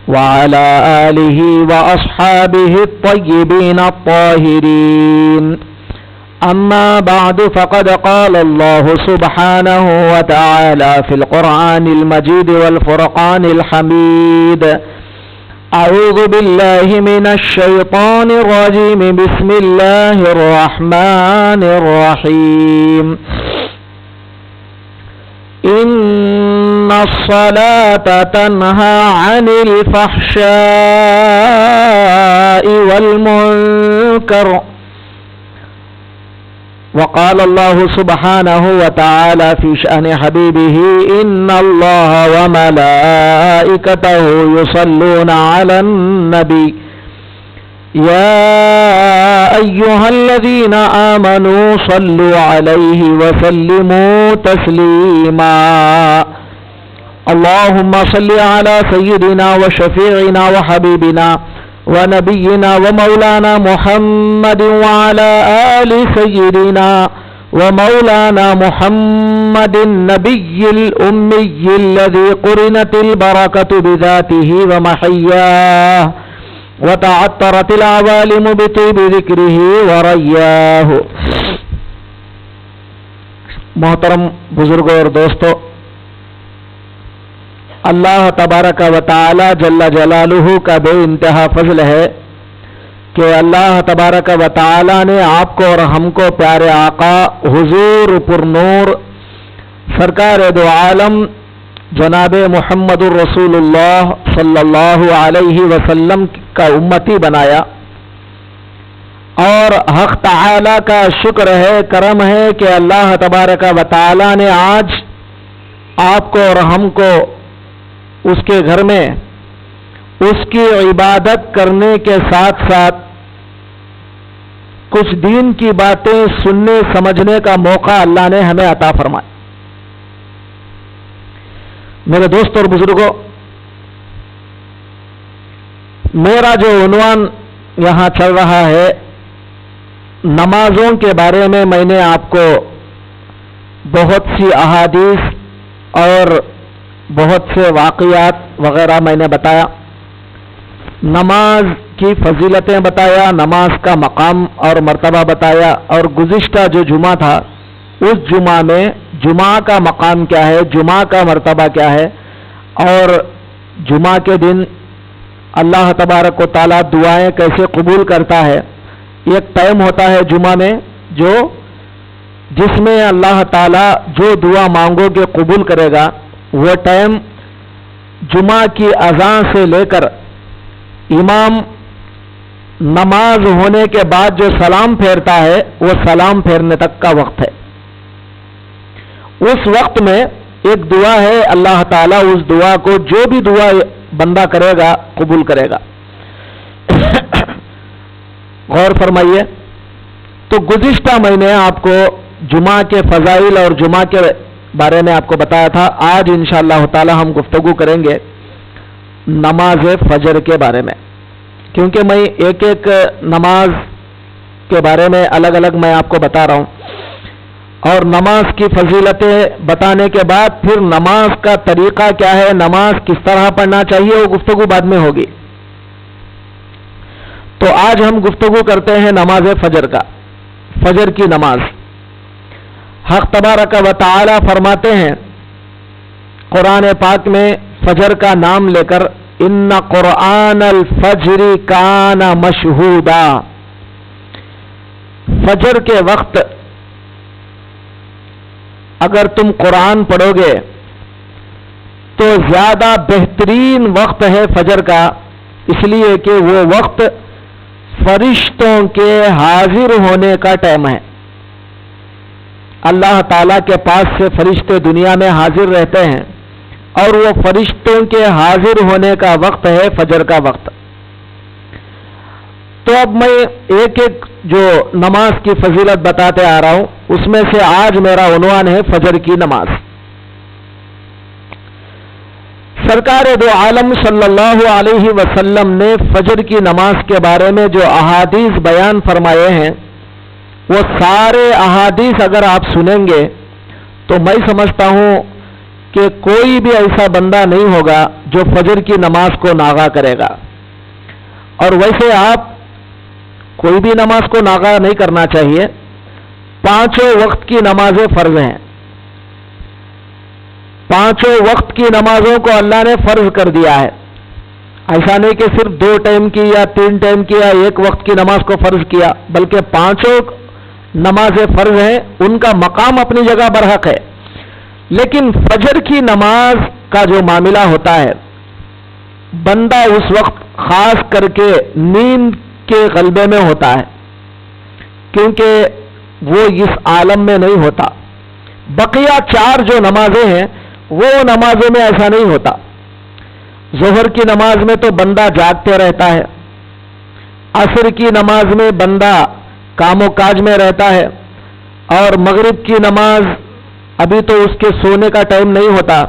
وعلى آله وأصحابه الطيبين الطاهرين. أما بعد فقد قال الله سبحانه وتعالى في القرآن المجيد والفرقان الحميد: أعوذ بالله من الشيطان الرجيم. بسم الله الرحمن الرحيم. إن الصلاة تنهى عن الفحشاء والمنكر. وقال الله سبحانه وتعالى في شأن حبيبه: إن الله وملائكته يصلون على النبي يا أيها الذين آمنوا صلوا عليه وسلموا تسليما. اللهم صل على سيدنا وشفيعنا وحبيبنا ونبينا ومولانا محمد وعلى آل سيدنا ومولانا محمد النبي الأمي الذي قرنت البركة بذاته ومحياه وتعطرت العوالم بطيب ذكره ورياه. محترم بزرگوں اور دوستو، اللہ تبارک و تعالی جل جلالہ کا بے انتہا فضل ہے کہ اللہ تبارک و تعالی نے آپ کو اور ہم کو پیارے آقا حضور پر نور سرکار دو عالم جناب محمد الرسول اللہ صلی اللہ علیہ وسلم کا امتی بنایا، اور حق تعالی کا شکر ہے، کرم ہے کہ اللہ تبارک و تعالی نے آج آپ کو اور ہم کو اس کے گھر میں اس کی عبادت کرنے کے ساتھ ساتھ کچھ دین کی باتیں سننے سمجھنے کا موقع اللہ نے ہمیں عطا فرمایا. میرے دوست اور بزرگوں، میرا جو عنوان یہاں چل رہا ہے، نمازوں کے بارے میں نے آپ کو بہت سی احادیث اور بہت سے واقعات وغیرہ میں نے بتایا، نماز کی فضیلتیں بتایا، نماز کا مقام اور مرتبہ بتایا، اور گزشتہ جو جمعہ تھا اس جمعہ میں جمعہ کا مقام کیا ہے، جمعہ کا مرتبہ کیا ہے، اور جمعہ کے دن اللہ تبارک و تعالیٰ دعائیں کیسے قبول کرتا ہے. ایک ٹائم ہوتا ہے جمعہ میں جس میں اللہ تعالیٰ جو دعا مانگو گے قبول کرے گا. وہ ٹائم جمعہ کی اذان سے لے کر امام نماز ہونے کے بعد جو سلام پھیرتا ہے وہ سلام پھیرنے تک کا وقت ہے. اس وقت میں ایک دعا ہے، اللہ تعالیٰ اس دعا کو جو بھی دعا بندہ کرے گا قبول کرے گا. غور فرمائیے. تو گزشتہ مہینے آپ کو جمعہ کے فضائل اور جمعہ کے بارے میں آپ کو بتایا تھا. آج انشاءاللہ تعالی ہم گفتگو کریں گے نماز فجر کے بارے میں، کیونکہ میں ایک ایک نماز کے بارے میں الگ الگ میں آپ کو بتا رہا ہوں، اور نماز کی فضیلتیں بتانے کے بعد پھر نماز کا طریقہ کیا ہے، نماز کس طرح پڑھنا چاہیے، وہ گفتگو بعد میں ہوگی. تو آج ہم گفتگو کرتے ہیں نماز فجر کا، فجر کی نماز. حق تبارک و تعالی فرماتے ہیں قرآن پاک میں فجر کا نام لے کر: ان قرآن الفجر کان مشہودا. فجر کے وقت اگر تم قرآن پڑھو گے تو زیادہ بہترین وقت ہے فجر کا، اس لیے کہ وہ وقت فرشتوں کے حاضر ہونے کا ٹائم ہے. اللہ تعالیٰ کے پاس سے فرشتے دنیا میں حاضر رہتے ہیں، اور وہ فرشتوں کے حاضر ہونے کا وقت ہے فجر کا وقت. تو اب میں ایک ایک جو نماز کی فضیلت بتاتے آ رہا ہوں، اس میں سے آج میرا عنوان ہے فجر کی نماز. سرکار دو عالم صلی اللہ علیہ وسلم نے فجر کی نماز کے بارے میں جو احادیث بیان فرمائے ہیں، وہ سارے احادیث اگر آپ سنیں گے تو میں سمجھتا ہوں کہ کوئی بھی ایسا بندہ نہیں ہوگا جو فجر کی نماز کو ناغا کرے گا. اور ویسے آپ کوئی بھی نماز کو ناغا نہیں کرنا چاہیے. 5 وقت کی نمازیں فرض ہیں. 5 وقت کی نمازوں کو اللہ نے فرض کر دیا ہے. ایسا نہیں کہ صرف 2 ٹائم کی یا 3 ٹائم کی یا 1 وقت کی نماز کو فرض کیا، بلکہ 5 نمازیں فرض ہیں. ان کا مقام اپنی جگہ برحق ہے. لیکن فجر کی نماز کا جو معاملہ ہوتا ہے، بندہ اس وقت خاص کر کے نیند کے غلبے میں ہوتا ہے، کیونکہ وہ اس عالم میں نہیں ہوتا. بقیہ 4 جو نمازیں ہیں وہ نمازوں میں ایسا نہیں ہوتا. ظہر کی نماز میں تو بندہ جاگتے رہتا ہے. عصر کی نماز میں بندہ کام و کاج میں رہتا ہے. اور مغرب کی نماز ابھی تو اس کے سونے کا ٹائم نہیں ہوتا،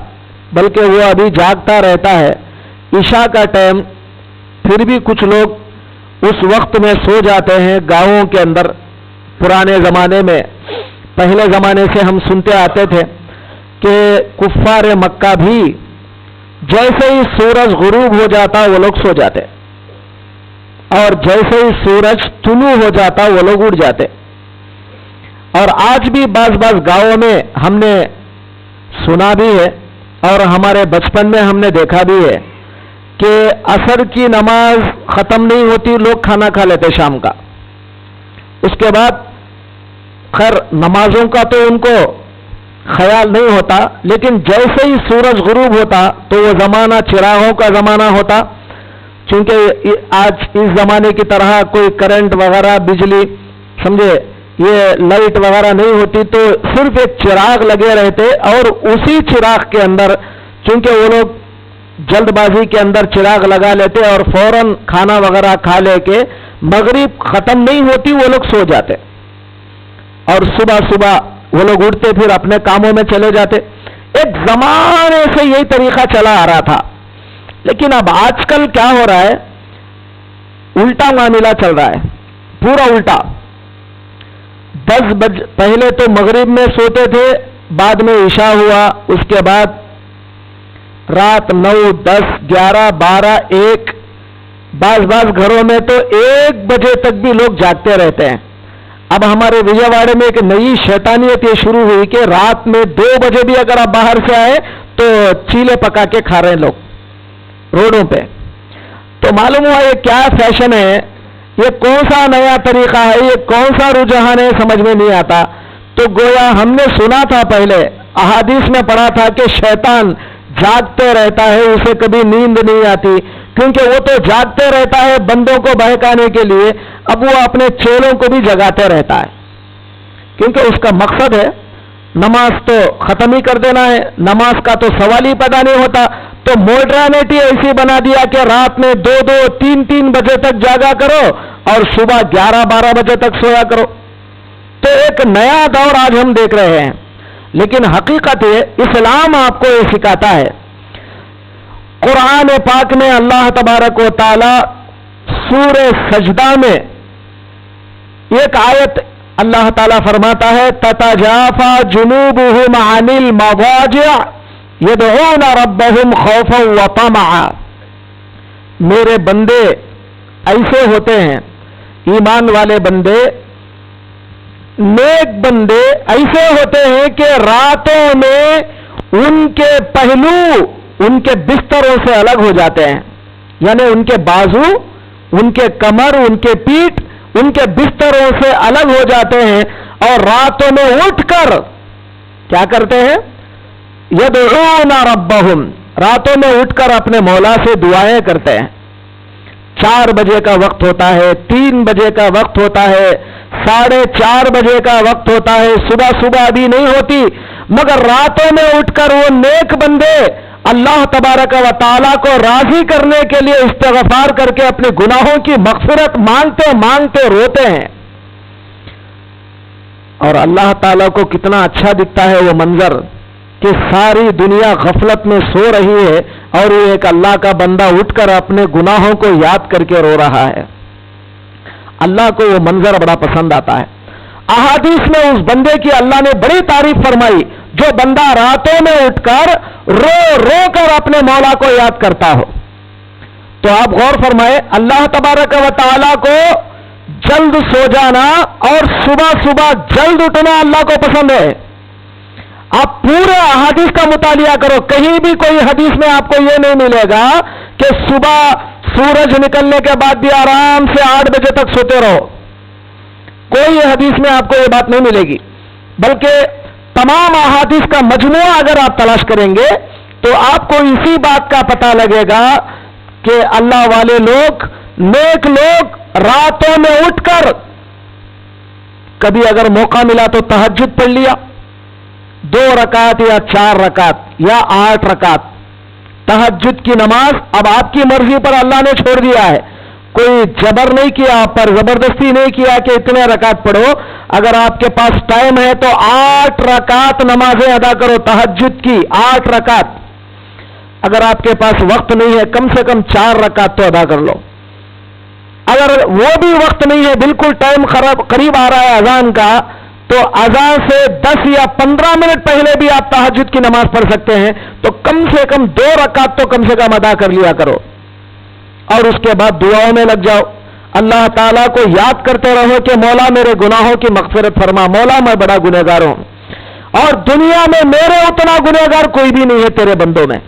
بلکہ وہ ابھی جاگتا رہتا ہے. عشاء کا ٹائم پھر بھی کچھ لوگ اس وقت میں سو جاتے ہیں. گاؤں کے اندر پرانے زمانے میں، پہلے زمانے سے ہم سنتے آتے تھے کہ کفار مکہ بھی جیسے ہی سورج غروب ہو جاتا وہ لوگ سو جاتے، اور جیسے ہی سورج طلوع ہو جاتا وہ لوگ اٹھ جاتے. اور آج بھی بعض گاؤں میں ہم نے سنا بھی ہے اور ہمارے بچپن میں ہم نے دیکھا بھی ہے کہ عصر کی نماز ختم نہیں ہوتی، لوگ کھانا کھا لیتے شام کا. اس کے بعد خیر نمازوں کا تو ان کو خیال نہیں ہوتا، لیکن جیسے ہی سورج غروب ہوتا تو وہ زمانہ چراغوں کا زمانہ ہوتا. چونکہ آج اس زمانے کی طرح کوئی کرنٹ وغیرہ، بجلی، سمجھے، یہ لائٹ وغیرہ نہیں ہوتی، تو صرف ایک چراغ لگے رہتے، اور اسی چراغ کے اندر چونکہ وہ لوگ جلد بازی کے اندر چراغ لگا لیتے اور فوراً کھانا وغیرہ کھا لے کے مغرب ختم نہیں ہوتی وہ لوگ سو جاتے، اور صبح وہ لوگ اٹھتے پھر اپنے کاموں میں چلے جاتے. ایک زمانے سے یہی طریقہ چلا آ رہا تھا. لیکن اب آج کل کیا ہو رہا ہے، الٹا معاملہ چل رہا ہے، پورا الٹا. 10 بجے پہلے تو مغرب میں سوتے تھے، بعد میں عشاء ہوا، اس کے بعد رات 9، 10، 11، 12، 1، بعض گھروں میں تو 1 بجے تک بھی لوگ جاگتے رہتے ہیں. اب ہمارے وجے واڑے میں ایک نئی شیطانیت یہ شروع ہوئی کہ رات میں 2 بجے بھی اگر آپ باہر سے آئے تو چیلے پکا کے کھا رہے ہیں لوگ روڈوں پہ. تو معلوم ہوا یہ کیا فیشن ہے، یہ کون سا نیا طریقہ ہے، یہ کون سا رجحان ہے، سمجھ میں نہیں آتا. تو گویا ہم نے سنا تھا پہلے، احادیث میں پڑھا تھا کہ شیطان جاگتے رہتا ہے، اسے کبھی نیند نہیں آتی، کیونکہ وہ تو جاگتے رہتا ہے بندوں کو بہکانے کے لیے. اب وہ اپنے چیلوں کو بھی جگاتے رہتا ہے، کیونکہ اس کا مقصد ہے نماز تو ختم ہی کر دینا ہے، نماز کا تو سوال ہی پیدا نہیں ہوتا. تو ماڈرنٹی ایسی بنا دیا کہ رات میں 2، 3 بجے تک جاگا کرو اور صبح 11، 12 بجے تک سویا کرو. تو ایک نیا دور آج ہم دیکھ رہے ہیں. لیکن حقیقت یہ اسلام آپ کو یہ سکھاتا ہے. قرآن پاک میں اللہ تبارک و تعالی سورہ سجدہ میں ایک آیت اللہ تعالیٰ فرماتا ہے، تتجافى جنوبهم عن المضاجع يدعون ربهم خوفا وطمعا. میرے بندے ایسے ہوتے ہیں، ایمان والے بندے، نیک بندے ایسے ہوتے ہیں کہ راتوں میں ان کے پہلو ان کے بستروں سے الگ ہو جاتے ہیں، یعنی ان کے بازو، ان کے کمر، ان کے پیٹھ ان کے بستروں سے الگ ہو جاتے ہیں، اور راتوں میں اٹھ کر کیا کرتے ہیں، یدعون ربہم، راتوں میں اٹھ کر اپنے مولا سے دعائیں کرتے ہیں. 4 بجے کا وقت ہوتا ہے، 3 بجے کا وقت ہوتا ہے، 4:30 بجے کا وقت ہوتا ہے، صبح ابھی نہیں ہوتی، مگر راتوں میں اٹھ کر وہ نیک بندے اللہ تبارک و تعالیٰ کو راضی کرنے کے لیے استغفار کر کے اپنے گناہوں کی مغفرت مانگتے روتے ہیں. اور اللہ تعالیٰ کو کتنا اچھا دکھتا ہے وہ منظر کہ ساری دنیا غفلت میں سو رہی ہے اور یہ ایک اللہ کا بندہ اٹھ کر اپنے گناہوں کو یاد کر کے رو رہا ہے. اللہ کو وہ منظر بڑا پسند آتا ہے. احادیث میں اس بندے کی اللہ نے بڑی تعریف فرمائی جو بندہ راتوں میں اٹھ کر رو رو کر اپنے مولا کو یاد کرتا ہو. تو آپ غور فرمائے, اللہ تبارک و تعالیٰ کو جلد سو جانا اور صبح صبح جلد اٹھنا اللہ کو پسند ہے. آپ پورے احادیث کا مطالعہ کرو, کہیں بھی کوئی حدیث میں آپ کو یہ نہیں ملے گا کہ صبح سورج نکلنے کے بعد بھی آرام سے 8 بجے تک سوتے رہو. کوئی حدیث میں آپ کو یہ بات نہیں ملے گی, بلکہ تمام احادیث کا مجموعہ اگر آپ تلاش کریں گے تو آپ کو اسی بات کا پتہ لگے گا کہ اللہ والے لوگ, نیک لوگ راتوں میں اٹھ کر کبھی اگر موقع ملا تو تہجد پڑھ لیا, 2 رکعت یا 4 رکعت یا 8 رکعت. تہجد کی نماز اب آپ کی مرضی پر اللہ نے چھوڑ دیا ہے, کوئی جبر نہیں کیا آپ پر, زبردستی نہیں کیا کہ اتنے رکعت پڑھو. اگر آپ کے پاس ٹائم ہے تو 8 رکعت نمازیں ادا کرو, تہجد کی 8 رکعت. اگر آپ کے پاس وقت نہیں ہے کم سے کم 4 رکعت تو ادا کر لو. اگر وہ بھی وقت نہیں ہے, بالکل ٹائم قریب آ رہا ہے اذان کا, تو اذان سے 10 یا 15 منٹ پہلے بھی آپ تہجد کی نماز پڑھ سکتے ہیں. تو کم سے کم 2 رکعت تو کم سے کم ادا کر لیا کرو, اور اس کے بعد دعاؤں میں لگ جاؤ. اللہ تعالیٰ کو یاد کرتے رہو کہ مولا میرے گناہوں کی مغفرت فرما, مولا میں بڑا گنہگار ہوں اور دنیا میں میرے اتنا گنہگار کوئی بھی نہیں ہے تیرے بندوں میں.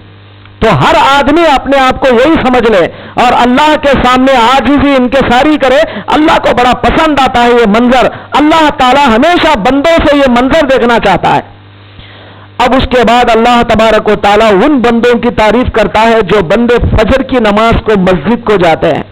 تو ہر آدمی اپنے آپ کو یہی سمجھ لے اور اللہ کے سامنے عاجزی انکساری کرے. اللہ کو بڑا پسند آتا ہے یہ منظر, اللہ تعالیٰ ہمیشہ بندوں سے یہ منظر دیکھنا چاہتا ہے. اب اس کے بعد اللہ تبارک و تعالیٰ ان بندوں کی تعریف کرتا ہے جو بندے فجر کی نماز کو مسجد کو جاتے ہیں.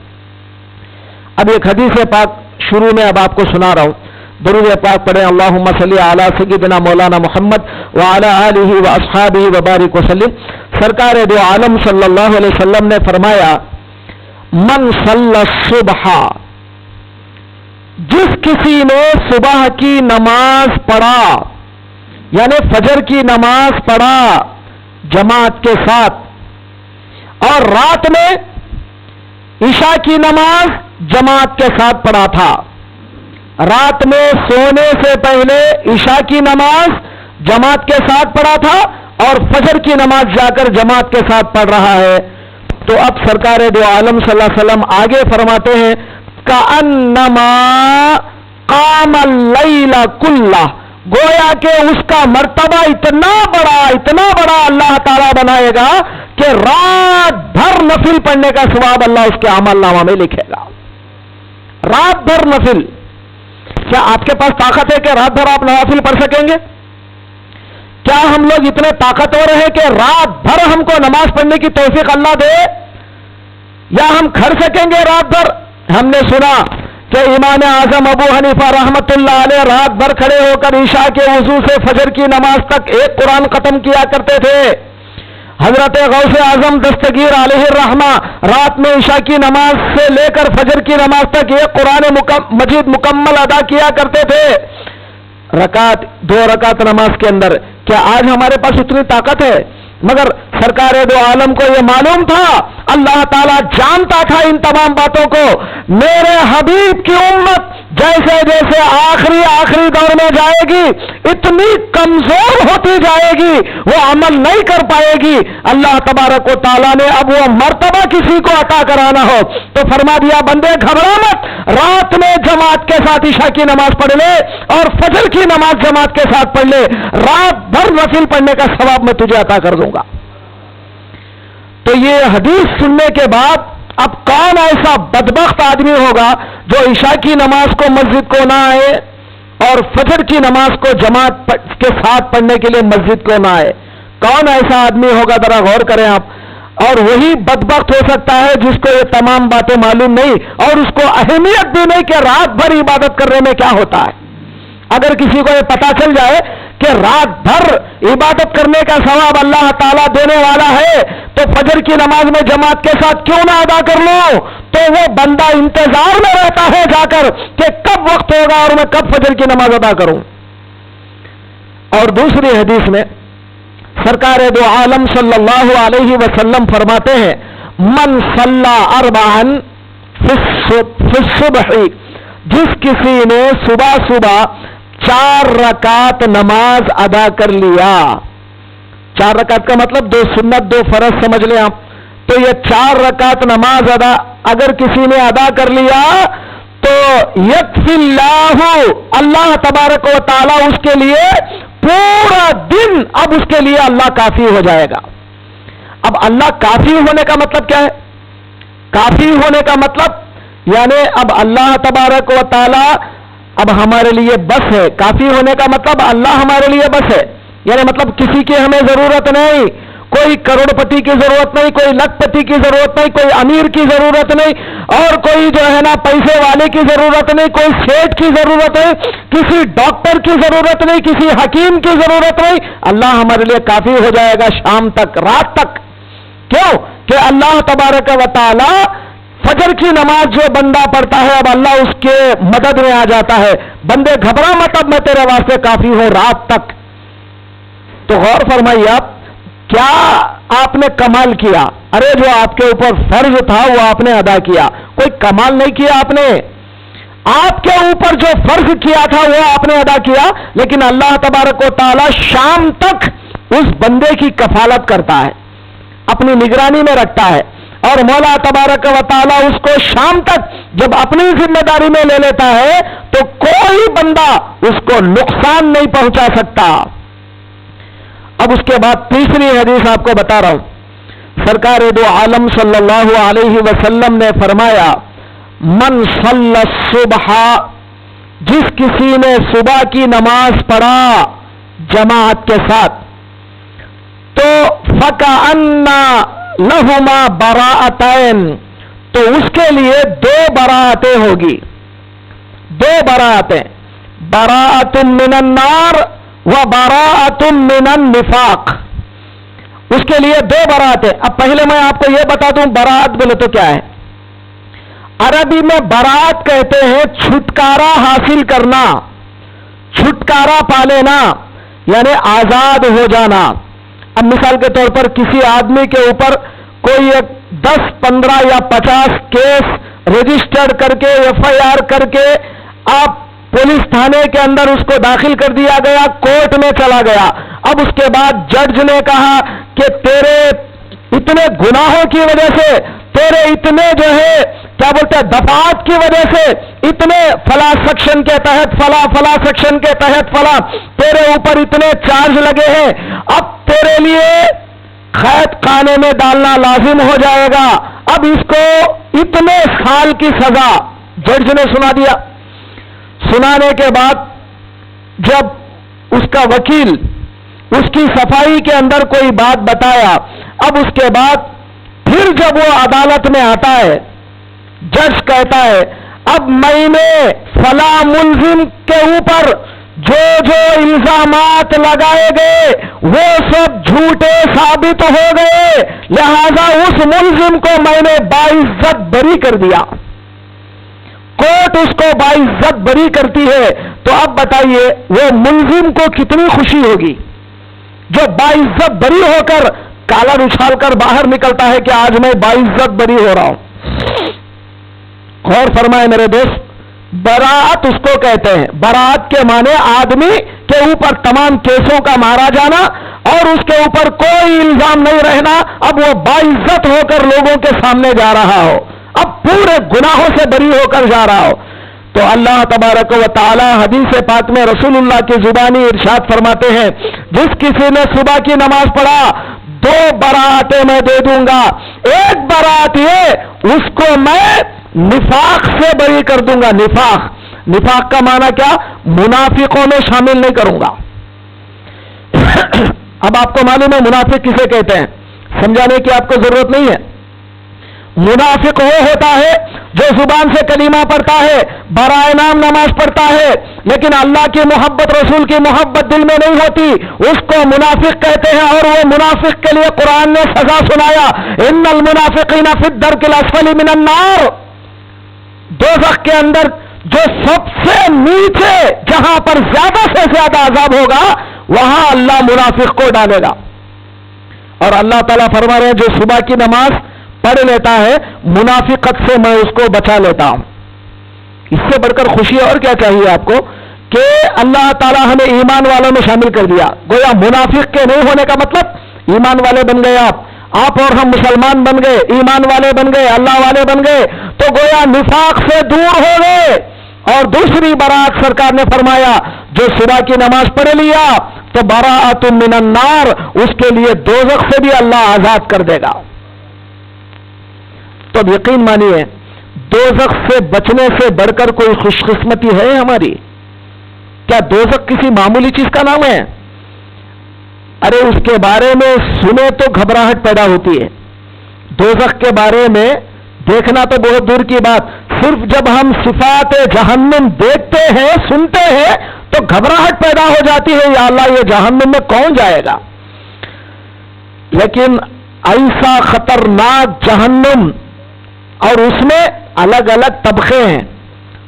اب ایک حدیث پاک شروع میں اب آپ کو سنا رہا ہوں, درود پاک پڑھیں. اللہم صلی علی سیدنا مولانا محمد وعلی آلہ واصحابہ وبارک وسلم. سرکار دو عالم صلی اللہ علیہ وسلم نے فرمایا, من صلی الصبح, جس کسی نے صبح کی نماز پڑھا یعنی فجر کی نماز پڑھا جماعت کے ساتھ, اور رات میں عشاء کی نماز جماعت کے ساتھ پڑھا تھا, رات میں سونے سے پہلے عشاء کی نماز جماعت کے ساتھ پڑھا تھا اور فجر کی نماز جا کر جماعت کے ساتھ پڑھ رہا ہے. تو اب سرکار دو عالم صلی اللہ علیہ وسلم آگے فرماتے ہیں, کأنما قام اللیل کلہ, گویا کہ اس کا مرتبہ اتنا بڑا اللہ تعالیٰ بنائے گا کہ رات بھر نفل پڑھنے کا ثواب اللہ اس کے عمل نامہ میں لکھے گا. رات بھر نفل. کیا آپ کے پاس طاقت ہے کہ رات بھر آپ نوافل پڑھ سکیں گے؟ کیا ہم لوگ اتنے طاقتور ہیں کہ رات بھر ہم کو نماز پڑھنے کی توفیق اللہ دے, یا ہم کھڑ سکیں گے رات بھر؟ ہم نے سنا کہ امام اعظم ابو حنیفہ رحمت اللہ علیہ رات بھر کھڑے ہو کر عشاء کے وضو سے فجر کی نماز تک ایک قرآن ختم کیا کرتے تھے. حضرت غوث اعظم دستگیر علیہ الرحمہ رات میں عشاء کی نماز سے لے کر فجر کی نماز تک ایک قرآن مجید مکمل ادا کیا کرتے تھے, 2 رکعت نماز کے اندر. کیا آج ہمارے پاس اتنی طاقت ہے؟ مگر سرکار دو عالم کو یہ معلوم تھا, اللہ تعالیٰ جانتا تھا ان تمام باتوں کو. میرے حبیب کی امت جیسے جیسے آخری دور میں جائے گی اتنی کمزور ہوتی جائے گی, وہ عمل نہیں کر پائے گی. اللہ تبارک و تعالیٰ نے اب وہ مرتبہ کسی کو عطا کرانا ہو تو فرما دیا, بندے گھبرا مت, رات میں جماعت کے ساتھ عشاء کی نماز پڑھ لے اور فجر کی نماز جماعت کے ساتھ پڑھ لے, رات بھر نفل پڑھنے کا ثواب میں تجھے عطا کر دوں گا. تو یہ حدیث سننے کے بعد اب کون ایسا بدبخت آدمی ہوگا جو عشاء کی نماز کو مسجد کو نہ آئے اور فجر کی نماز کو جماعت کے ساتھ پڑھنے کے لیے مسجد کو نہ آئے؟ کون ایسا آدمی ہوگا؟ ذرا غور کریں آپ. اور وہی بدبخت ہو سکتا ہے جس کو یہ تمام باتیں معلوم نہیں اور اس کو اہمیت بھی نہیں کہ رات بھر عبادت کرنے میں کیا ہوتا ہے. اگر کسی کو یہ پتا چل جائے کہ رات بھر عبادت کرنے کا ثواب اللہ تعالیٰ دینے والا ہے تو فجر کی نماز میں جماعت کے ساتھ کیوں نہ ادا کر لوں, تو وہ بندہ انتظار میں رہتا ہے جا کر کہ کب وقت ہوگا اور میں کب فجر کی نماز ادا کروں. اور دوسری حدیث میں سرکار دو عالم صلی اللہ علیہ وسلم فرماتے ہیں, من صلی اربعا فی الصبح, جس کسی نے صبح 4 رکعت نماز ادا کر لیا. 4 رکعت کا مطلب 2 سنت 2 فرض سمجھ لیں آپ. تو یہ 4 رکعت نماز اگر کسی نے ادا کر لیا تو یکفی اللہ تبارک و تعالی اس کے لیے پورا دن اب اس کے لیے اللہ کافی ہو جائے گا. اب اللہ کافی ہونے کا مطلب کیا ہے؟ کافی ہونے کا مطلب یعنی اب اللہ تبارک و تعالی اب ہمارے لیے بس ہے. کافی ہونے کا مطلب اللہ ہمارے لیے بس ہے، یعنی مطلب کسی کی ہمیں ضرورت نہیں، کوئی کروڑ پتی کی ضرورت نہیں، کوئی لاکھ پتی کی ضرورت نہیں، کوئی امیر کی ضرورت نہیں، اور کوئی جو ہے نا پیسے والے کی ضرورت نہیں، کوئی سیٹ کی ضرورت نہیں، کسی ڈاکٹر کی ضرورت نہیں، کسی حکیم کی ضرورت نہیں. اللہ ہمارے لیے کافی ہو جائے گا شام تک، رات تک. کیوں کہ اللہ تبارک و تعالی فجر کی نماز جو بندہ پڑھتا ہے اب اللہ اس کے مدد میں آ جاتا ہے. بندے گھبرا مت، اب میں تیرے واسطے کافی ہوں رات تک. تو غور فرمائیے آپ، کیا آپ نے کمال کیا؟ ارے جو آپ کے اوپر فرض تھا وہ آپ نے ادا کیا، کوئی کمال نہیں کیا آپ نے. آپ کے اوپر جو فرض کیا تھا وہ آپ نے ادا کیا، لیکن اللہ تبارک و تعالی شام تک اس بندے کی کفالت کرتا ہے، اپنی نگرانی میں رکھتا ہے. اور مولا تبارک و تعالی اس کو شام تک جب اپنی ذمہ داری میں لے لیتا ہے تو کوئی بندہ اس کو نقصان نہیں پہنچا سکتا. اب اس کے بعد تیسری حدیث آپ کو بتا رہا ہوں. سرکار دو عالم صلی اللہ علیہ وسلم نے فرمایا، من صلی الصبح، جس کسی نے صبح کی نماز پڑھا جماعت کے ساتھ، تو فکأن لہما براءتین، تو اس کے لیے 2 براءتیں ہوگی. 2 براءتیں، براءت من النار و براءت من النفاق. اس کے لیے 2 براءتیں. اب پہلے میں آپ کو یہ بتا دوں براءت بولے تو کیا ہے. عربی میں براءت کہتے ہیں چھٹکارا حاصل کرنا، چھٹکارا پا لینا، یعنی آزاد ہو جانا. اب مثال کے طور پر کسی آدمی کے اوپر کوئی 10 15 یا 50 کیس رجسٹرڈ کر کے FIR کر کے آپ پولیس تھانے کے اندر اس کو داخل کر دیا گیا، کورٹ میں چلا گیا. اب اس کے بعد جج نے کہا کہ تیرے اتنے گناہوں کی وجہ سے، تیرے اتنے جو ہے کیا بولتے ہیں دفعات کی وجہ سے، اتنے فلاں سیکشن کے تحت فلاں سیکشن کے تحت فلاں، تیرے اوپر اتنے چارج لگے ہیں، اب تیرے لیے قید خانے میں ڈالنا لازم ہو جائے گا. اب اس کو اتنے سال کی سزا جج نے سنا دیا. سنانے کے بعد جب اس کا وکیل اس کی صفائی کے اندر کوئی بات بتایا، اب اس کے بعد پھر جب وہ عدالت میں آتا ہے، جج کہتا ہے اب میں نے فلاں ملزم کے اوپر جو الزامات لگائے گئے وہ سب جھوٹے ثابت ہو گئے، لہذا اس ملزم کو میں نے باعزت بری کر دیا. کورٹ اس کو باعزت بری کرتی ہے. تو اب بتائیے وہ ملزم کو کتنی خوشی ہوگی جو باعزت بری ہو کر کالر اچھال کر باہر نکلتا ہے کہ آج میں باعزت بری ہو رہا ہوں. غور فرمائے میرے دوست، براءت اس کو کہتے ہیں. براءت کے معنی آدمی کے اوپر تمام کیسوں کا مارا جانا اور اس کے اوپر کوئی الزام نہیں رہنا. اب وہ باعزت ہو کر لوگوں کے سامنے جا رہا ہو، اب پورے گناہوں سے بری ہو کر جا رہا ہو. تو اللہ تبارک و تعالی حدیث پاک میں رسول اللہ کی زبانی ارشاد فرماتے ہیں، جس کسی نے صبح کی نماز پڑھا 2 براءتیں میں دے دوں گا. ایک براءت یہ، اس کو میں نفاق سے بری کر دوں گا. نفاق کا معنی کیا؟ منافقوں میں شامل نہیں کروں گا. اب آپ کو معلوم ہے منافق کسے کہتے ہیں، سمجھانے کی آپ کو ضرورت نہیں ہے. منافق وہ ہوتا ہے جو زبان سے کلمہ پڑھتا ہے، برائے نام نماز پڑھتا ہے، لیکن اللہ کی محبت رسول کی محبت دل میں نہیں ہوتی، اس کو منافق کہتے ہیں. اور وہ منافق کے لیے قرآن نے سزا سنایا، ان المنافقین فی الدرک الاسفل من النار. دوزخ کے اندر جو سب سے نیچے، جہاں پر زیادہ سے زیادہ عذاب ہوگا، وہاں اللہ منافق کو ڈالے گا. اور اللہ تعالیٰ فرما رہے ہیں جو صبح کی نماز پڑھ لیتا ہے منافقت سے میں اس کو بچا لیتا ہوں. اس سے بڑھ کر خوشی اور کیا چاہیے آپ کو کہ اللہ تعالیٰ ہمیں ایمان والوں میں شامل کر دیا. گویا منافق کے نہیں ہونے کا مطلب ایمان والے بن گئے. آپ اور ہم مسلمان بن گئے, ایمان والے بن گئے, اللہ والے بن گئے, تو گویا نفاق سے دور ہو گئے. اور دوسری برات سرکار نے فرمایا جو صبح کی نماز پڑھ لیا تو براءۃ من النار, اس کے لیے دوزخ سے بھی اللہ آزاد کر دے گا. تو اب یقین مانیے دوزخ سے بچنے سے بڑھ کر کوئی خوش قسمتی ہے ہماری؟ کیا دوزخ کسی معمولی چیز کا نام ہے؟ ارے اس کے بارے میں سنے تو گھبراہٹ پیدا ہوتی ہے. دوزخ کے بارے میں دیکھنا تو بہت دور کی بات, صرف جب ہم صفات جہنم دیکھتے ہیں سنتے ہیں تو گھبراہٹ پیدا ہو جاتی ہے, یا اللہ یہ جہنم میں کون جائے گا. لیکن ایسا خطرناک جہنم, اور اس میں الگ الگ طبقے ہیں.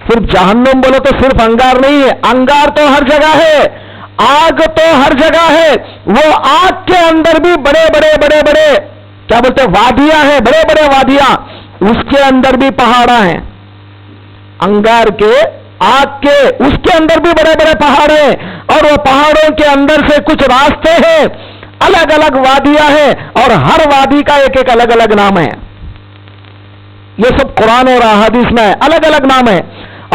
صرف جہنم بولو تو صرف انگار نہیں ہے, انگار تو ہر جگہ ہے, آگ تو ہر جگہ ہے. وہ آگ کے اندر بھی بڑے بڑے بڑے بڑے کیا بولتے ہیں وادیاں ہیں, بڑے بڑے وادیاں, اس کے اندر بھی پہاڑاں ہیں. انگار کے, آگ کے, اس کے اندر بھی بڑے بڑے پہاڑ ہیں, اور وہ پہاڑوں کے اندر سے کچھ راستے ہیں, الگ الگ وادیاں ہیں, اور ہر وادی کا ایک ایک الگ الگ نام ہے. یہ سب قرآن اور احادیث میں ہے, الگ الگ نام ہے.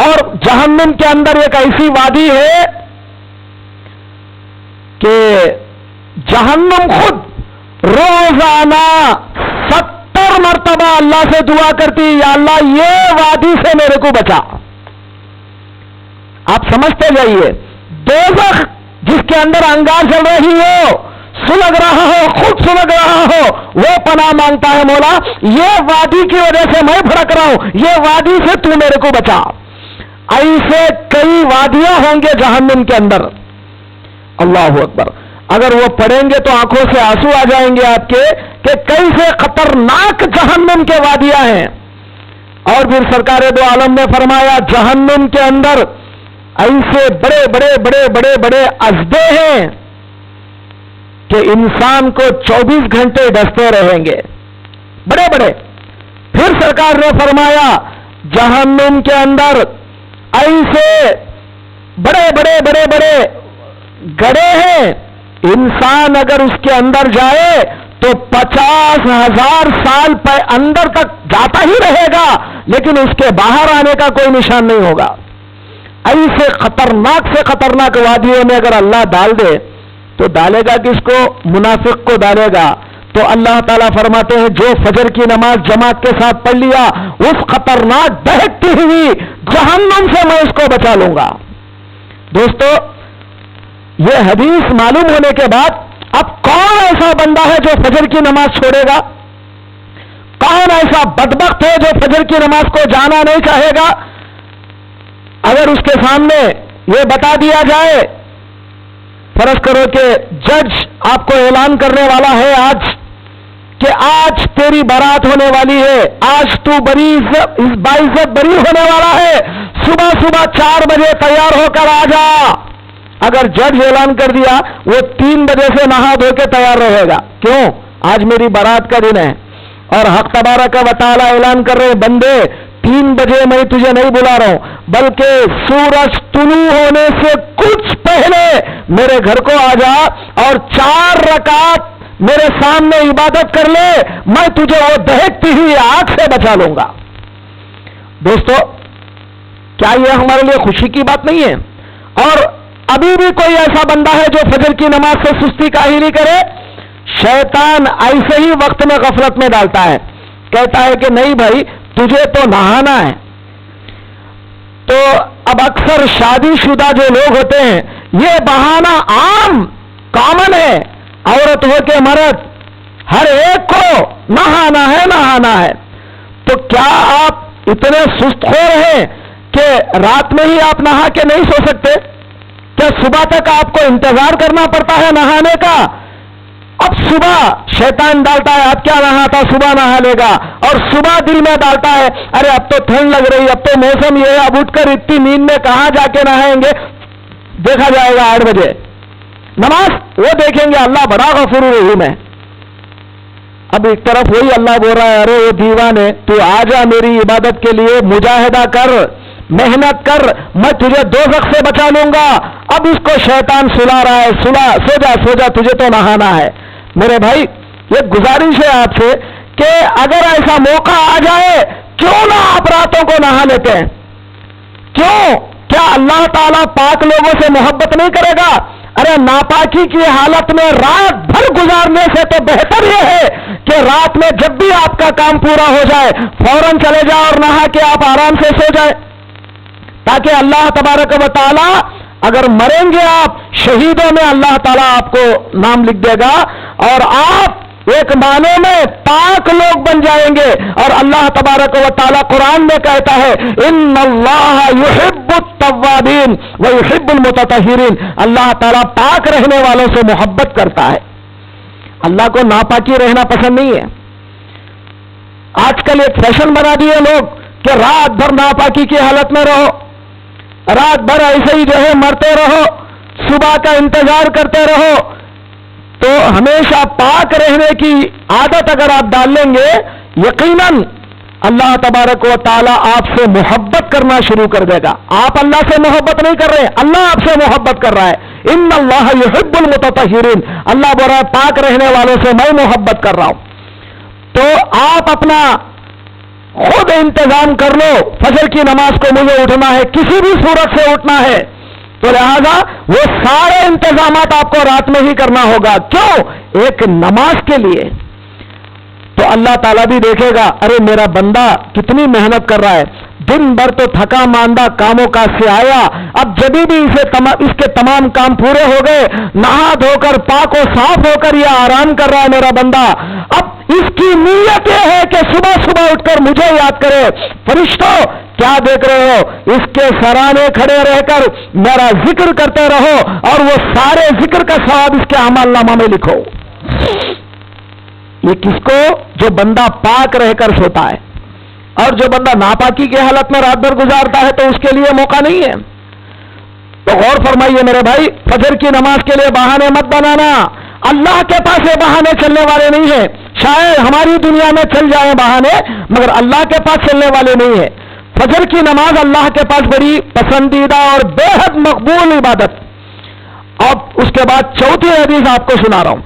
اور جہنم کے اندر ایک ایسی وادی ہے کہ جہنم خود روزانہ 70 مرتبہ اللہ سے دعا کرتی, یا اللہ یہ وادی سے میرے کو بچا. آپ سمجھتے جائیے, دوزخ جس کے اندر انگار چل رہی ہو, سلگ رہا ہو, خود سلگ رہا ہو, وہ پناہ مانگتا ہے مولا یہ وادی کی وجہ سے میں بھڑک رہا ہوں, یہ وادی سے تو میرے کو بچا. ایسے کئی وادیاں ہوں گے جہنم کے اندر. اللہ اکبر. اگر وہ پڑھیں گے تو آنکھوں سے آنسو آ جائیں گے آپ کے کہ کیسے خطرناک جہنم کے وادیاں ہیں. اور پھر سرکار دو عالم نے فرمایا جہنم کے اندر ایسے بڑے بڑے بڑے بڑے بڑے اژدے ہیں کہ انسان کو 24 گھنٹے ڈستے رہیں گے, بڑے بڑے. پھر سرکار نے فرمایا جہنم کے اندر ایسے بڑے بڑے بڑے بڑے گڑھے ہیں, انسان اگر اس کے اندر جائے تو 50,000 سال اندر تک جاتا ہی رہے گا, لیکن اس کے باہر آنے کا کوئی نشان نہیں ہوگا. ایسے خطرناک سے خطرناک وادیوں میں اگر اللہ ڈال دے تو ڈالے گا کس کو؟ منافق کو ڈالے گا. تو اللہ تعالیٰ فرماتے ہیں جو فجر کی نماز جماعت کے ساتھ پڑھ لیا اس خطرناک دہکتی ہوئی جہنم سے میں اس کو بچا لوں گا. دوستو یہ حدیث معلوم ہونے کے بعد اب کون ایسا بندہ ہے جو فجر کی نماز چھوڑے گا؟ کون ایسا بدبخت ہے جو فجر کی نماز کو جانا نہیں چاہے گا؟ اگر اس کے سامنے یہ بتا دیا جائے, فرض کرو کہ جج آپ کو اعلان کرنے والا ہے آج کہ آج تیری برات ہونے والی ہے, آج تو باعزت بری ہونے والا ہے, صبح صبح 4 بجے تیار ہو کر آ جا. اگر جج اعلان کر دیا وہ 3 بجے سے نہا دھو کے تیار رہے گا, کیوں؟ آج میری برات کا دن ہے. اور حق تبارک و تعالی اعلان کر رہے بندے 3 بجے میں تجھے نہیں بلا رہا ہوں, بلکہ سورج طلوع ہونے سے کچھ پہلے میرے گھر کو آ جا اور 4 رکعت میرے سامنے عبادت کر لے, میں تجھے وہ دہکتی ہوئی آگ سے بچا لوں گا. دوستو کیا یہ ہمارے لیے خوشی کی بات نہیں ہے؟ اور ابھی بھی کوئی ایسا بندہ ہے جو فجر کی نماز سے سستی کاہلی کرے؟ شیطان ایسے ہی وقت میں غفلت میں ڈالتا ہے, کہتا ہے کہ نہیں بھائی تجھے تو نہانا ہے. تو اب اکثر شادی شدہ جو لوگ ہوتے ہیں یہ بہانہ عام کامن ہے, عورت ہو کے مرد ہر ایک کو نہانا ہے نہانا ہے. تو کیا آپ اتنے سست خور ہیں کہ رات میں ہی آپ نہا کے نہیں سو سکتے؟ کیا صبح تک آپ کو انتظار کرنا پڑتا ہے نہانے کا؟ اب صبح شیطان ڈالتا ہے اب کیا نہاتا, صبح نہا لے گا, اور صبح دل میں ڈالتا ہے ارے اب تو ٹھنڈ لگ رہی, اب تو موسم یہ ہے, اب اٹھ کر اتنی نیند میں کہاں جا کے نہائیں گے, دیکھا جائے گا 8 بجے نماز, وہ دیکھیں گے اللہ بڑا غفور رحیم ہے. اب ایک طرف وہی اللہ بول رہا ہے ارے وہ دیوانے تو آ جا میری عبادت کے لیے, مجاہدہ کر, محنت کر میں تجھے دوزخ سے بچا لوں گا. اب اس کو شیطان سلا رہا ہے, سو جا تجھے تو نہانا ہے. میرے بھائی یہ گزارش ہے آپ سے کہ اگر ایسا موقع آ جائے کیوں نہ آپ راتوں کو نہا لیتے ہیں؟ کیوں؟ کیا اللہ تعالیٰ پاک لوگوں سے محبت نہیں کرے گا؟ ارے ناپاکی کی حالت میں رات بھر گزارنے سے تو بہتر یہ ہے کہ رات میں جب بھی آپ کا کام پورا ہو جائے فوراً چلے جائے اور نہا کے آپ آرام سے سو جائے, تاکہ اللہ تبارک و تعالیٰ اگر مریں گے آپ شہیدوں میں اللہ تعالیٰ آپ کو نام لکھ دے گا اور آپ ایک معنی میں پاک لوگ بن جائیں گے. اور اللہ تبارک و تعالیٰ قرآن میں کہتا ہے ان اللہ یحب التوابین ویحب المتطہرین, اللہ تعالیٰ پاک رہنے والوں سے محبت کرتا ہے. اللہ کو ناپاکی رہنا پسند نہیں ہے. آج کل ایک فیشن بنا دیے لوگ کہ رات بھر ناپاکی کی حالت میں رہو, رات بھر ایسے ہی جو ہے مرتے رہو, صبح کا انتظار کرتے رہو. تو ہمیشہ پاک رہنے کی عادت اگر آپ ڈال لیں گے یقیناً اللہ تبارک و تعالیٰ آپ سے محبت کرنا شروع کر دے گا. آپ اللہ سے محبت نہیں کر رہے, اللہ آپ سے محبت کر رہا ہے. ان اللہ یحب المتطہرین, اللہ بول رہا ہے پاک رہنے والوں سے میں محبت کر رہا ہوں. تو آپ اپنا خود انتظام کر لو, فجر کی نماز کو مجھے اٹھنا ہے, کسی بھی صورت سے اٹھنا ہے, تو لہذا وہ سارے انتظامات آپ کو رات میں ہی کرنا ہوگا. کیوں؟ ایک نماز کے لیے. تو اللہ تعالیٰ بھی دیکھے گا ارے میرا بندہ کتنی محنت کر رہا ہے, دن بھر تو تھکا ماندہ کاموں کا سے آیا, اب جب بھی اس کے تمام کام پورے ہو گئے, نہا دھو کر پاک و صاف ہو کر یہ آرام کر رہا ہے میرا بندہ. اب اس کی نیت یہ ہے کہ صبح صبح اٹھ کر مجھے یاد کرے. فرشتوں کیا دیکھ رہے ہو, اس کے سرانے کھڑے رہ کر میرا ذکر کرتے رہو اور وہ سارے ذکر کا ثواب اس کے اعمال نامہ میں لکھو. یہ کس کو؟ جو بندہ پاک رہ کر سوتا ہے. اور جو بندہ ناپاکی کی حالت میں رات بھر گزارتا ہے تو اس کے لیے موقع نہیں ہے. تو غور فرمائیے میرے بھائی, فجر کی نماز کے لیے بہانے مت بنانا. اللہ کے پاس یہ بہانے چلنے والے نہیں ہیں. شاید ہماری دنیا میں چل جائیں بہانے, مگر اللہ کے پاس چلنے والے نہیں ہیں. فجر کی نماز اللہ کے پاس بڑی پسندیدہ اور بے حد مقبول عبادت. اب اس کے بعد چوتھی حدیث آپ کو سنا رہا ہوں.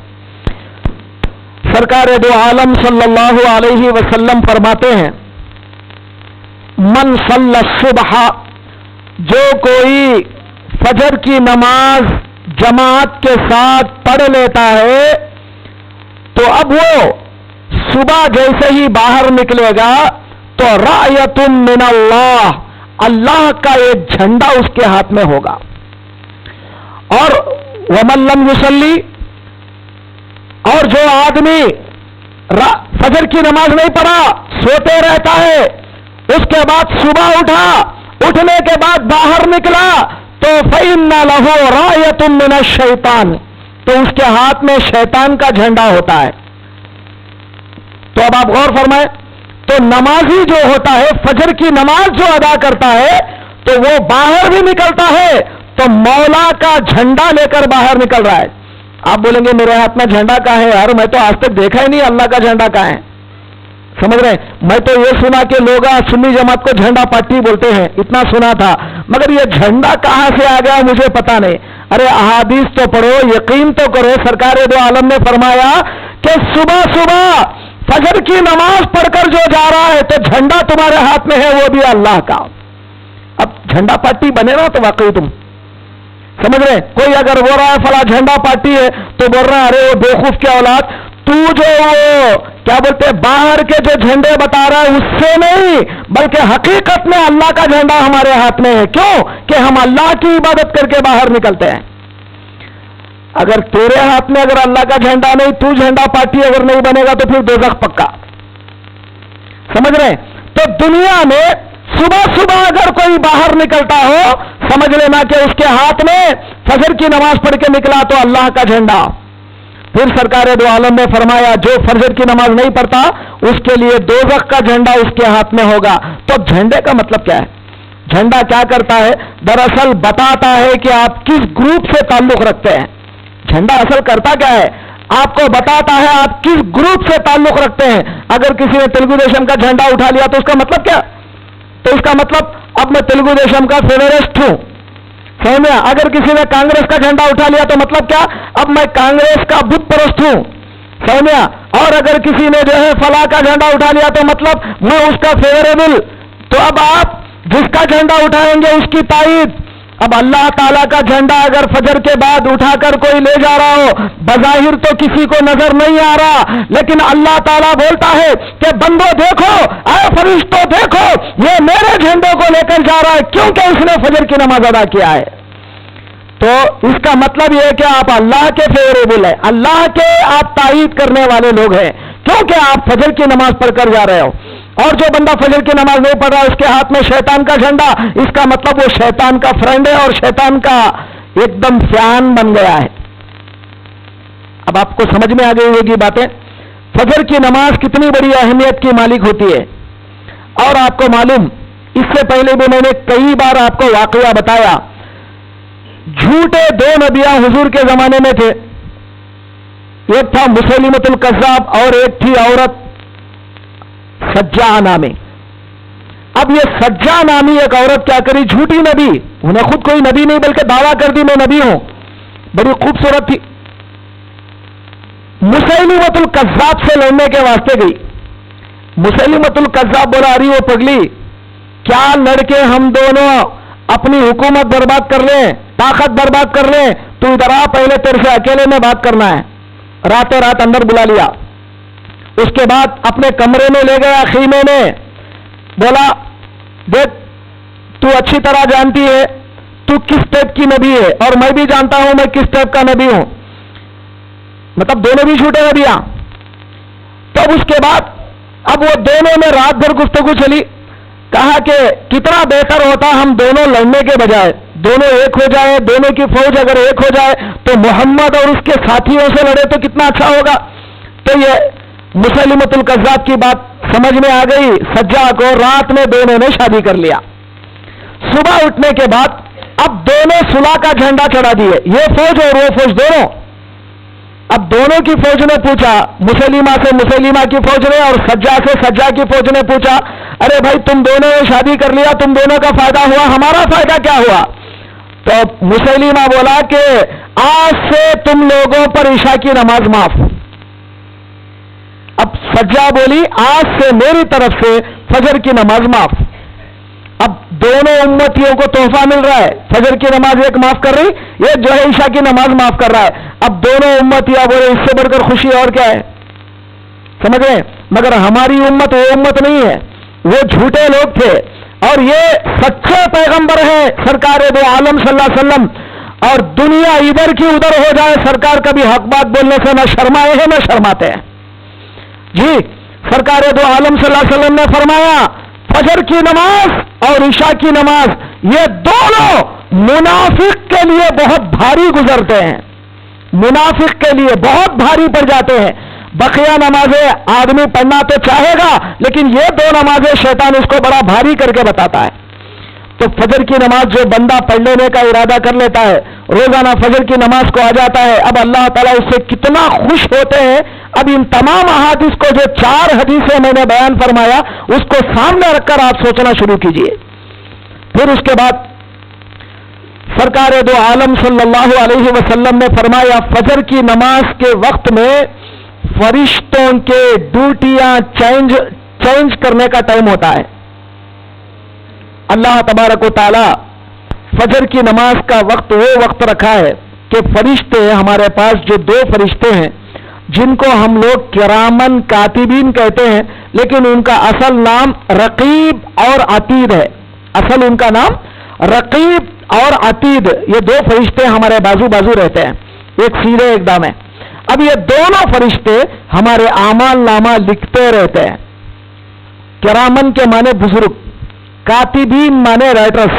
سرکار دو عالم صلی اللہ علیہ وسلم فرماتے ہیں من صلی الصبح, جو کوئی فجر کی نماز جماعت کے ساتھ پڑھ لیتا ہے تو اب وہ صبح جیسے ہی باہر نکلے گا تو رایۃ من اللہ, اللہ کا ایک جھنڈا اس کے ہاتھ میں ہوگا. اور ومن لم یصلی, اور جو آدمی فجر کی نماز نہیں پڑھا سوتے رہتا ہے, اس کے بعد صبح اٹھا, اٹھنے کے بعد باہر نکلا تو فإن لہ رایۃ من الشیطان, تو اس کے ہاتھ میں شیطان کا جھنڈا ہوتا ہے. تو اب آپ غور فرمائیں, تو نمازی جو ہوتا ہے فجر کی نماز جو ادا کرتا ہے تو وہ باہر بھی نکلتا ہے تو مولا کا جھنڈا لے کر باہر نکل رہا ہے. آپ بولیں گے میرے ہاتھ میں جھنڈا کہاں ہے یار, میں تو آج تک دیکھا ہی نہیں اللہ کا جھنڈا کہاں ہے. سمجھ رہے ہیں, میں تو یہ سنا کہ لوگ سنی جماعت کو جھنڈا پارٹی بولتے ہیں, اتنا سنا تھا, مگر یہ جھنڈا کہاں سے آ گیا مجھے پتا نہیں. ارے احادیث تو پڑھو, یقین تو کرو. سرکار دو عالم نے فرمایا کہ صبح صبح فجر کی نماز پڑھ کر جو جا رہا ہے تو جھنڈا تمہارے ہاتھ میں ہے, وہ بھی اللہ کا. اب جھنڈا پارٹی بنے نا تو واقعی تم سمجھ رہے. کوئی اگر بول رہا ہے فلاں جھنڈا پارٹی ہے تو بول رہا ہے ارے وہ بیوقوف کی اولاد, تو جو وہ کیا بولتے ہیں باہر کے جو جھنڈے بتا رہا ہے اس سے نہیں, بلکہ حقیقت میں اللہ کا جھنڈا ہمارے ہاتھ میں ہے. کیوں کہ ہم اللہ کی عبادت کر کے باہر نکلتے ہیں. اگر تیرے ہاتھ میں اگر اللہ کا جھنڈا نہیں, تو جھنڈا پارٹی اگر نہیں بنے گا تو پھر دوزخ پکا. سمجھ رہے. تو دنیا میں صبح صبح اگر کوئی باہر نکلتا ہو سمجھ لینا کہ اس کے ہاتھ میں فجر کی نماز پڑھ کے نکلا تو اللہ کا جھنڈا. پھر سرکار دو عالم نے فرمایا جو فجر کی نماز نہیں پڑھتا اس کے لیے دوزخ کا جھنڈا اس کے ہاتھ میں ہوگا. تو جھنڈے کا مطلب کیا ہے؟ جھنڈا کیا کرتا ہے؟ دراصل بتاتا ہے کہ آپ کس گروپ سے تعلق رکھتے ہیں. جھنڈا اصل کرتا کیا ہے؟ آپ کو بتاتا ہے آپ کس گروپ سے تعلق رکھتے ہیں. اگر کسی نے تلگو دیشم کا جھنڈا اٹھا لیا تو اس کا مطلب کیا؟ تو اس کا مطلب اب میں تلگو دیشم کا فیڈرسٹ ہوں، سمجھ میں؟ اگر کسی نے کانگریس کا جھنڈا اٹھا لیا تو مطلب کیا؟ اب میں کانگریس کا بت پرست ہوں، سمجھ میں؟ اور اگر کسی نے جو ہے فلاں کا جھنڈا اٹھا لیا تو مطلب میں اس کا فیوریبل۔ تو اب آپ جس کا جھنڈا اٹھائیں گے اس کی تائید۔ اب اللہ تعالیٰ کا جھنڈا اگر فجر کے بعد اٹھا کر کوئی لے جا رہا ہو، بظاہر تو کسی کو نظر نہیں آ رہا، لیکن اللہ تعالیٰ بولتا ہے کہ بندو دیکھو، اے فرشتوں دیکھو، یہ میرے جھنڈے کو لے کر جا رہا ہے کیونکہ اس نے فجر کی نماز ادا کیا ہے۔ تو اس کا مطلب یہ ہے کہ آپ اللہ کے فیوریبل ہیں، اللہ کے آپ تائید کرنے والے لوگ ہیں، کیونکہ آپ فجر کی نماز پڑھ کر جا رہے ہو۔ اور جو بندہ فجر کی نماز نہیں پڑھ رہا اس کے ہاتھ میں شیطان کا جھنڈا، اس کا مطلب وہ شیطان کا فرینڈ ہے اور شیطان کا ایک دم فیان بن گیا ہے۔ اب آپ کو سمجھ میں آ گئی ہوگی باتیں، فجر کی نماز کتنی بڑی اہمیت کی مالک ہوتی ہے۔ اور آپ کو معلوم، اس سے پہلے بھی میں نے کئی بار آپ کو واقعہ بتایا، جھوٹے دو نبیاں حضور کے زمانے میں تھے، ایک تھا مسیلمۃ الکذاب اور ایک تھی عورت سجا نامی۔ اب یہ سجا نامی ایک عورت کیا کری، جھوٹی نبی، انہیں خود کوئی نبی نہیں بلکہ دعویٰ کر دی میں نبی ہوں، بڑی خوبصورت تھی، مسیلمۃ الکذاب سے لڑنے کے واسطے گئی۔ مسیلمۃ الکذاب بولا، اری وہ پگلی، کیا لڑکے ہم دونوں اپنی حکومت برباد کر لیں، طاقت برباد کر لیں، تو ادھر آ، پہلے تیرے سے اکیلے میں بات کرنا ہے۔ راتوں رات اندر بلا لیا، اس کے بعد اپنے کمرے میں لے گیا، خیمے میں، بولا دیکھ تو اچھی طرح جانتی ہے تو کس ٹائپ کی نبی ہے اور میں بھی جانتا ہوں میں کس ٹائپ کا نبی ہوں، مطلب دونوں بھی جھوٹے نبیاں۔ تب اس کے بعد اب وہ دونوں میں رات بھر گفتگو چلی، کہا کہ کتنا بہتر ہوتا ہم دونوں لڑنے کے بجائے دونوں ایک ہو جائے، دونوں کی فوج اگر ایک ہو جائے تو محمد اور اس کے ساتھیوں سے لڑے تو کتنا اچھا ہوگا۔ تو یہ مسیلمۃ الکذاب کی بات سمجھ میں آ گئی سجا کو، رات میں دونوں نے شادی کر لیا۔ صبح اٹھنے کے بعد اب دونوں صلح کا جھنڈا چڑھا دیے، یہ فوج اور وہ فوج دونوں۔ اب دونوں کی فوج نے پوچھا، مسیلمہ سے مسیلمہ کی فوج نے اور سجا سے سجا کی فوج نے پوچھا، ارے بھائی تم دونوں نے شادی کر لیا، تم دونوں کا فائدہ ہوا، ہمارا فائدہ کیا ہوا؟ تو مسیلمہ بولا کہ آج سے تم لوگوں پر عشاء کی نماز معاف۔ اب سجا بولی آج سے میری طرف سے فجر کی نماز معاف۔ اب دونوں امتیوں کو تحفہ مل رہا ہے، فجر کی نماز ایک معاف کر رہی، یہ جو ہے عشاء کی نماز معاف کر رہا ہے۔ اب دونوں امتیاں بولے اس سے بڑھ کر خوشی اور کیا ہے، سمجھ گئے؟ مگر ہماری امت وہ امت نہیں ہے، وہ جھوٹے لوگ تھے اور یہ سچے پیغمبر ہیں سرکار دو عالم صلی اللہ علیہ وسلم، اور دنیا ادھر کی ادھر ہو جائے سرکار کبھی حق بات بولنے سے نہ شرمائے ہیں نہ شرماتے ہیں۔ جی سرکار دو عالم صلی اللہ علیہ وسلم نے فرمایا فجر کی نماز اور عشاء کی نماز یہ دونوں منافق کے لیے بہت بھاری گزرتے ہیں، منافق کے لیے بہت بھاری پڑ جاتے ہیں۔ بقیہ نمازیں آدمی پڑھنا تو چاہے گا لیکن یہ دو نمازیں شیطان اس کو بڑا بھاری کر کے بتاتا ہے۔ تو فجر کی نماز جو بندہ پڑھ لینے کا ارادہ کر لیتا ہے، روزانہ فجر کی نماز کو آ جاتا ہے، اب اللہ تعالیٰ اس سے کتنا خوش ہوتے ہیں۔ اب ان تمام احادیث کو جو 4 حدیثیں میں نے بیان فرمایا اس کو سامنے رکھ کر آپ سوچنا شروع کیجئے۔ پھر اس کے بعد سرکار دو عالم صلی اللہ علیہ وسلم نے فرمایا فجر کی نماز کے وقت میں فرشتوں کے ڈیوٹیاں چینج کرنے کا ٹائم ہوتا ہے۔ اللہ تبارک و تعالی فجر کی نماز کا وقت وہ وقت رکھا ہے کہ فرشتے ہمارے پاس جو 2 فرشتے ہیں جن کو ہم لوگ کرامن کاتبین کہتے ہیں، لیکن ان کا اصل نام رقیب اور عتید ہے۔ اصل ان کا نام رقیب اور عتید، یہ 2 فرشتے ہمارے بازو بازو رہتے ہیں، ایک سیدھے ایک دامے۔ اب یہ دونوں فرشتے ہمارے اعمال نامہ لکھتے رہتے ہیں۔ کرامن کے معنی بزرگ، کاتبین مانے رائٹرز،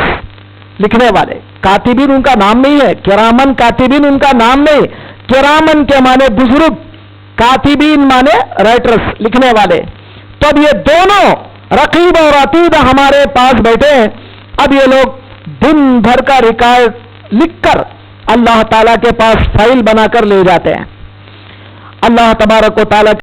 لکھنے والے۔ کاتبین ان کا نام نہیں ہے، کرامن کاتبین ان کا نام نہیں، کرامن کے معنی بزرگ، کاتبین مانے رائٹرز، لکھنے والے۔ تو اب یہ دونوں رقیب اور عتید ہمارے پاس بیٹھے ہیں۔ اب یہ لوگ دن بھر کا ریکارڈ لکھ کر اللہ تعالیٰ کے پاس فائل بنا کر لے جاتے ہیں۔ اللہ تبارک و تعالیٰ